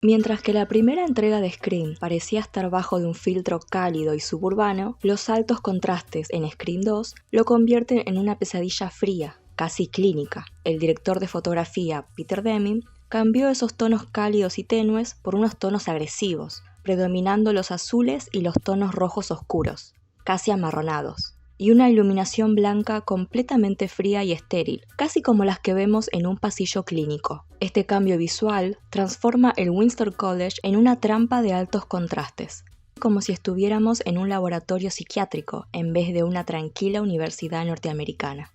Mientras que la primera entrega de Scream parecía estar bajo de un filtro cálido y suburbano, los altos contrastes en Scream 2 lo convierten en una pesadilla fría, casi clínica. El director de fotografía, Peter Deming, cambió esos tonos cálidos y tenues por unos tonos agresivos, predominando los azules y los tonos rojos oscuros, casi amarronados, y una iluminación blanca completamente fría y estéril, casi como las que vemos en un pasillo clínico. Este cambio visual transforma el Windsor College en una trampa de altos contrastes, como si estuviéramos en un laboratorio psiquiátrico en vez de una tranquila universidad norteamericana.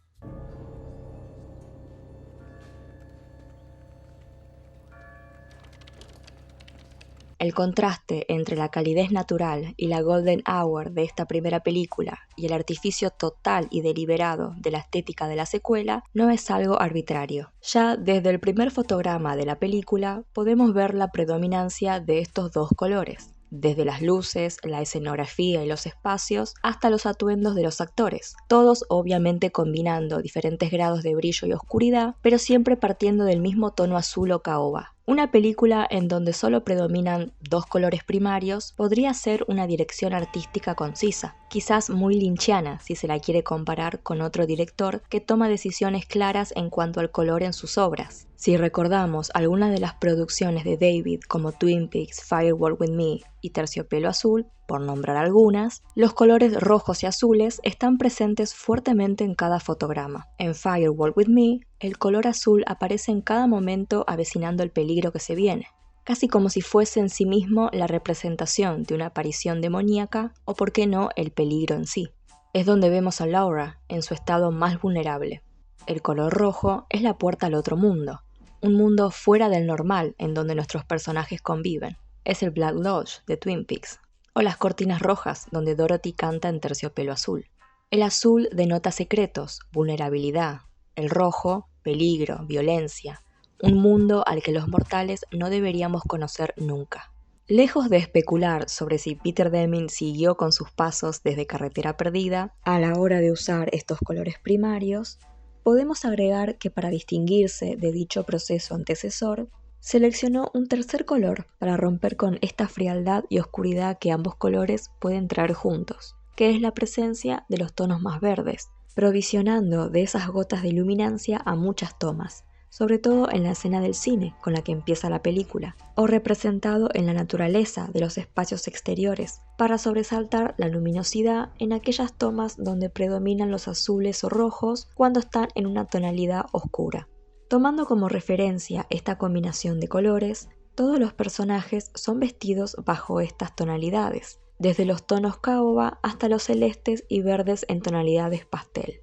El contraste entre la calidez natural y la golden hour de esta primera película y el artificio total y deliberado de la estética de la secuela no es algo arbitrario. Ya desde el primer fotograma de la película podemos ver la predominancia de estos dos colores, desde las luces, la escenografía y los espacios hasta los atuendos de los actores, todos obviamente combinando diferentes grados de brillo y oscuridad, pero siempre partiendo del mismo tono azul o caoba. Una película en donde solo predominan dos colores primarios podría ser una dirección artística concisa, quizás muy lynchiana si se la quiere comparar con otro director que toma decisiones claras en cuanto al color en sus obras. Si recordamos algunas de las producciones de David como Twin Peaks, Firewalk with Me y Terciopelo Azul, por nombrar algunas, los colores rojos y azules están presentes fuertemente en cada fotograma. En Firewalk with Me, el color azul aparece en cada momento avecinando el peligro que se viene, casi como si fuese en sí mismo la representación de una aparición demoníaca o, por qué no, el peligro en sí. Es donde vemos a Laura en su estado más vulnerable. El color rojo es la puerta al otro mundo, un mundo fuera del normal en donde nuestros personajes conviven. Es el Black Lodge de Twin Peaks, o las cortinas rojas donde Dorothy canta en Terciopelo Azul. El azul denota secretos, vulnerabilidad. El rojo, peligro, violencia. Un mundo al que los mortales no deberíamos conocer nunca. Lejos de especular sobre si Peter Deming siguió con sus pasos desde Carretera Perdida a la hora de usar estos colores primarios, podemos agregar que para distinguirse de dicho proceso antecesor, seleccionó un tercer color para romper con esta frialdad y oscuridad que ambos colores pueden traer juntos, que es la presencia de los tonos más verdes, provisionando de esas gotas de iluminancia a muchas tomas, sobre todo en la escena del cine con la que empieza la película, o representado en la naturaleza de los espacios exteriores, para sobresaltar la luminosidad en aquellas tomas donde predominan los azules o rojos cuando están en una tonalidad oscura. Tomando como referencia esta combinación de colores, todos los personajes son vestidos bajo estas tonalidades, desde los tonos caoba hasta los celestes y verdes en tonalidades pastel.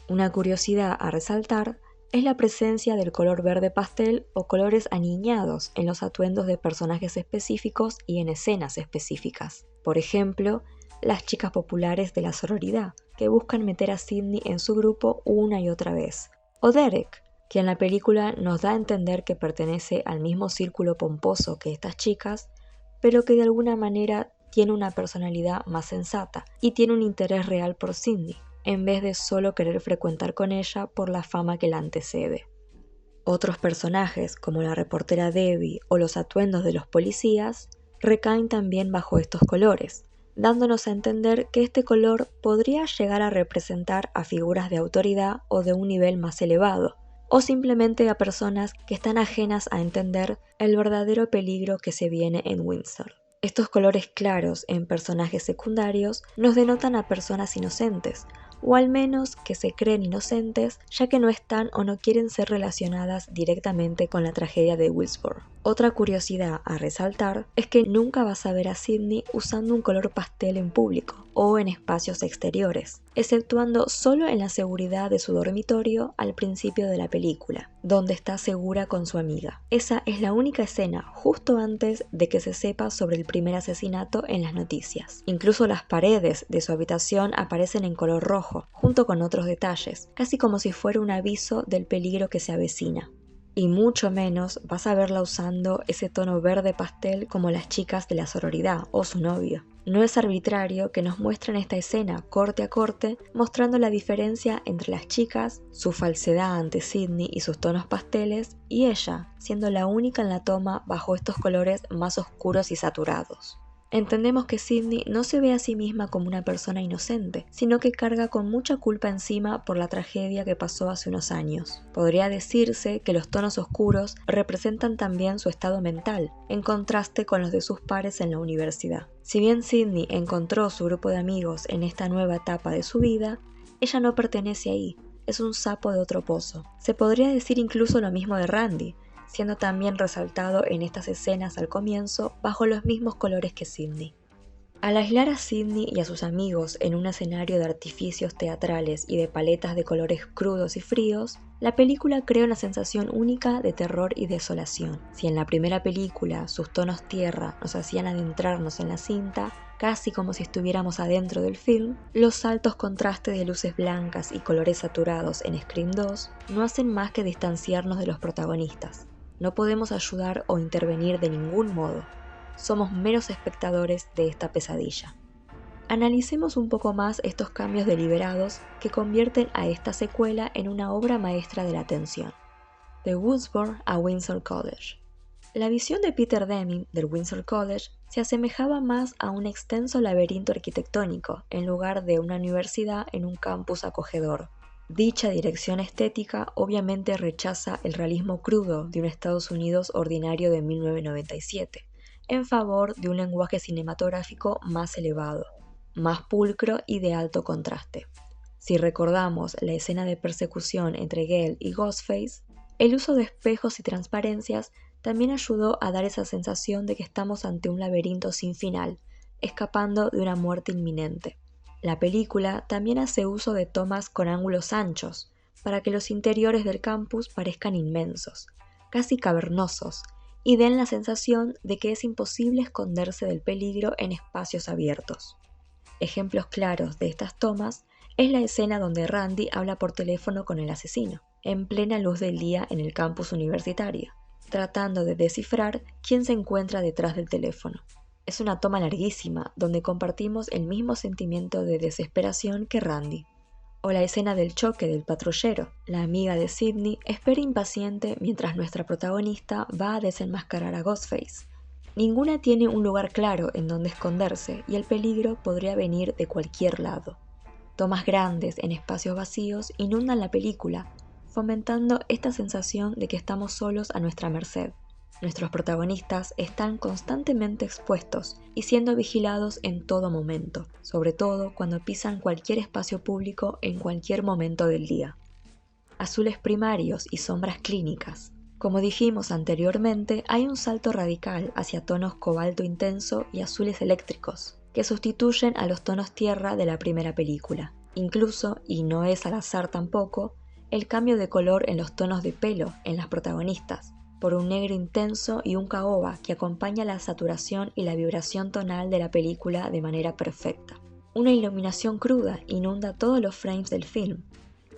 Una curiosidad a resaltar es la presencia del color verde pastel o colores aniñados en los atuendos de personajes específicos y en escenas específicas. Por ejemplo, las chicas populares de la sororidad, que buscan meter a Sidney en su grupo una y otra vez. O Derek, que en la película nos da a entender que pertenece al mismo círculo pomposo que estas chicas, pero que de alguna manera tiene una personalidad más sensata y tiene un interés real por Sidney, en vez de solo querer frecuentar con ella por la fama que la antecede. Otros personajes, como la reportera Debbie o los atuendos de los policías, recaen también bajo estos colores, dándonos a entender que este color podría llegar a representar a figuras de autoridad o de un nivel más elevado, o simplemente a personas que están ajenas a entender el verdadero peligro que se viene en Windsor. Estos colores claros en personajes secundarios nos denotan a personas inocentes, o al menos que se creen inocentes ya que no están o no quieren ser relacionadas directamente con la tragedia de Willsboro. Otra curiosidad a resaltar es que nunca vas a ver a Sidney usando un color pastel en público o en espacios exteriores, exceptuando solo en la seguridad de su dormitorio al principio de la película, donde está segura con su amiga. Esa es la única escena justo antes de que se sepa sobre el primer asesinato en las noticias. Incluso las paredes de su habitación aparecen en color rojo, junto con otros detalles, casi como si fuera un aviso del peligro que se avecina. Y mucho menos vas a verla usando ese tono verde pastel como las chicas de la sororidad o su novio. No es arbitrario que nos muestren esta escena corte a corte, mostrando la diferencia entre las chicas, su falsedad ante Sidney y sus tonos pasteles, y ella, siendo la única en la toma bajo estos colores más oscuros y saturados. Entendemos que Sidney no se ve a sí misma como una persona inocente, sino que carga con mucha culpa encima por la tragedia que pasó hace unos años. Podría decirse que los tonos oscuros representan también su estado mental, en contraste con los de sus pares en la universidad. Si bien Sidney encontró su grupo de amigos en esta nueva etapa de su vida, ella no pertenece ahí, es un sapo de otro pozo. Se podría decir incluso lo mismo de Randy, siendo también resaltado en estas escenas al comienzo bajo los mismos colores que Sidney. Al aislar a Sidney y a sus amigos en un escenario de artificios teatrales y de paletas de colores crudos y fríos, la película crea una sensación única de terror y desolación. Si en la primera película sus tonos tierra nos hacían adentrarnos en la cinta, casi como si estuviéramos adentro del film, los altos contrastes de luces blancas y colores saturados en Scream 2 no hacen más que distanciarnos de los protagonistas. No podemos ayudar o intervenir de ningún modo. Somos meros espectadores de esta pesadilla. Analicemos un poco más estos cambios deliberados que convierten a esta secuela en una obra maestra de la tensión. De Woodsboro a Windsor College. La visión de Peter Deming del Windsor College se asemejaba más a un extenso laberinto arquitectónico en lugar de una universidad en un campus acogedor. Dicha dirección estética obviamente rechaza el realismo crudo de un Estados Unidos ordinario de 1997, en favor de un lenguaje cinematográfico más elevado, más pulcro y de alto contraste. Si recordamos la escena de persecución entre Gale y Ghostface, el uso de espejos y transparencias también ayudó a dar esa sensación de que estamos ante un laberinto sin final, escapando de una muerte inminente. La película también hace uso de tomas con ángulos anchos, para que los interiores del campus parezcan inmensos, casi cavernosos, y den la sensación de que es imposible esconderse del peligro en espacios abiertos. Ejemplos claros de estas tomas es la escena donde Randy habla por teléfono con el asesino, en plena luz del día en el campus universitario, tratando de descifrar quién se encuentra detrás del teléfono. Es una toma larguísima, donde compartimos el mismo sentimiento de desesperación que Randy. O la escena del choque del patrullero. La amiga de Sidney espera impaciente mientras nuestra protagonista va a desenmascarar a Ghostface. Ninguna tiene un lugar claro en donde esconderse y el peligro podría venir de cualquier lado. Tomas grandes en espacios vacíos inundan la película, fomentando esta sensación de que estamos solos a nuestra merced. Nuestros protagonistas están constantemente expuestos y siendo vigilados en todo momento, sobre todo cuando pisan cualquier espacio público en cualquier momento del día. Azules primarios y sombras clínicas. Como dijimos anteriormente, hay un salto radical hacia tonos cobalto intenso y azules eléctricos, que sustituyen a los tonos tierra de la primera película. Incluso, y no es al azar tampoco, el cambio de color en los tonos de pelo en las protagonistas, por un negro intenso y un caoba que acompaña la saturación y la vibración tonal de la película de manera perfecta. Una iluminación cruda inunda todos los frames del film,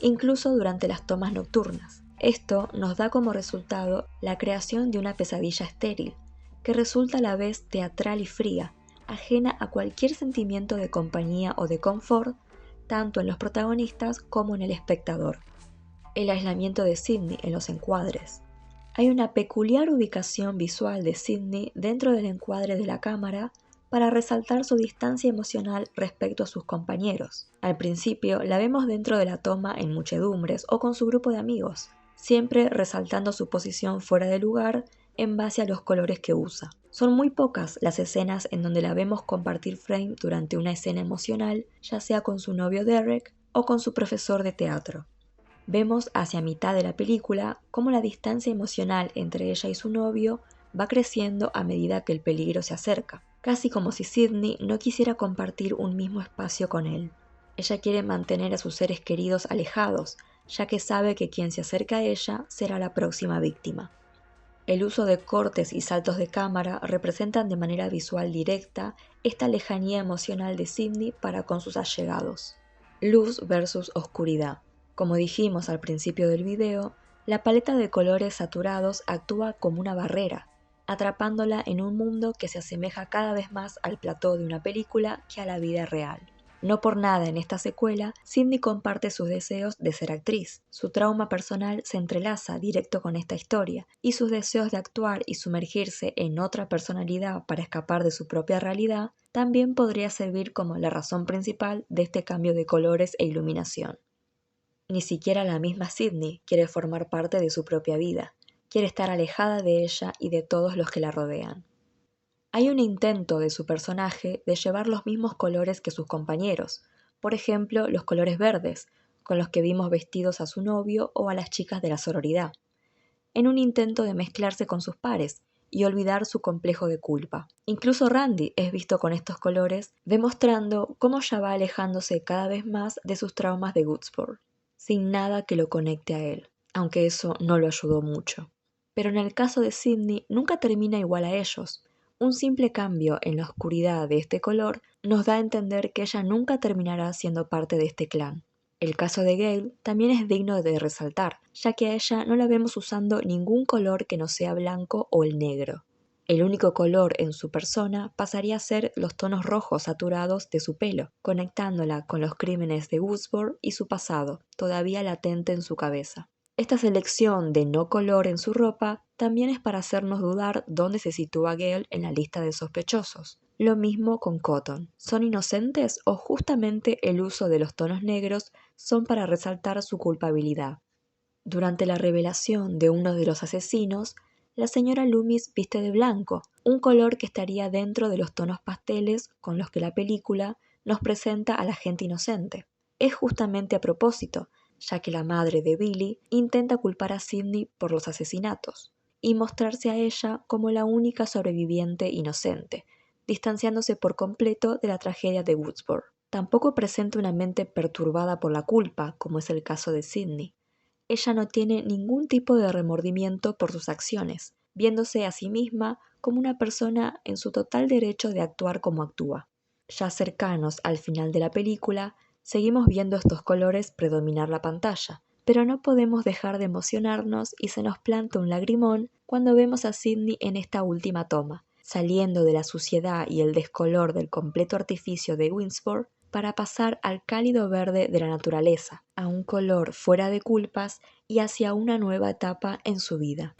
incluso durante las tomas nocturnas. Esto nos da como resultado la creación de una pesadilla estéril, que resulta a la vez teatral y fría, ajena a cualquier sentimiento de compañía o de confort, tanto en los protagonistas como en el espectador. El aislamiento de Sidney en los encuadres. Hay una peculiar ubicación visual de Sidney dentro del encuadre de la cámara para resaltar su distancia emocional respecto a sus compañeros. Al principio la vemos dentro de la toma en muchedumbres o con su grupo de amigos, siempre resaltando su posición fuera de lugar en base a los colores que usa. Son muy pocas las escenas en donde la vemos compartir frame durante una escena emocional, ya sea con su novio Derek o con su profesor de teatro. Vemos hacia mitad de la película cómo la distancia emocional entre ella y su novio va creciendo a medida que el peligro se acerca, casi como si Sidney no quisiera compartir un mismo espacio con él. Ella quiere mantener a sus seres queridos alejados, ya que sabe que quien se acerca a ella será la próxima víctima. El uso de cortes y saltos de cámara representan de manera visual directa esta lejanía emocional de Sidney para con sus allegados. Luz versus oscuridad. Como dijimos al principio del video, la paleta de colores saturados actúa como una barrera, atrapándola en un mundo que se asemeja cada vez más al plató de una película que a la vida real. No por nada en esta secuela, Sydney comparte sus deseos de ser actriz. Su trauma personal se entrelaza directo con esta historia, y sus deseos de actuar y sumergirse en otra personalidad para escapar de su propia realidad también podría servir como la razón principal de este cambio de colores e iluminación. Ni siquiera la misma Sydney quiere formar parte de su propia vida, quiere estar alejada de ella y de todos los que la rodean. Hay un intento de su personaje de llevar los mismos colores que sus compañeros, por ejemplo, los colores verdes, con los que vimos vestidos a su novio o a las chicas de la sororidad, en un intento de mezclarse con sus pares y olvidar su complejo de culpa. Incluso Randy es visto con estos colores, demostrando cómo ya va alejándose cada vez más de sus traumas de Woodsboro, sin nada que lo conecte a él, aunque eso no lo ayudó mucho. Pero en el caso de Sydney nunca termina igual a ellos. Un simple cambio en la oscuridad de este color nos da a entender que ella nunca terminará siendo parte de este clan. El caso de Gale también es digno de resaltar, ya que a ella no la vemos usando ningún color que no sea blanco o el negro. El único color en su persona pasaría a ser los tonos rojos saturados de su pelo, conectándola con los crímenes de Woodsboro y su pasado, todavía latente en su cabeza. Esta selección de no color en su ropa también es para hacernos dudar dónde se sitúa Gale en la lista de sospechosos. Lo mismo con Cotton. ¿Son inocentes o justamente el uso de los tonos negros son para resaltar su culpabilidad? Durante la revelación de uno de los asesinos, la señora Loomis viste de blanco, un color que estaría dentro de los tonos pasteles con los que la película nos presenta a la gente inocente. Es justamente a propósito, ya que la madre de Billy intenta culpar a Sydney por los asesinatos y mostrarse a ella como la única sobreviviente inocente, distanciándose por completo de la tragedia de Woodsboro. Tampoco presenta una mente perturbada por la culpa, como es el caso de Sydney. Ella no tiene ningún tipo de remordimiento por sus acciones, viéndose a sí misma como una persona en su total derecho de actuar como actúa. Ya cercanos al final de la película, seguimos viendo estos colores predominar la pantalla, pero no podemos dejar de emocionarnos y se nos planta un lagrimón cuando vemos a Sydney en esta última toma, saliendo de la suciedad y el descolor del completo artificio de Woodsboro para pasar al cálido verde de la naturaleza, a un color fuera de culpas y hacia una nueva etapa en su vida.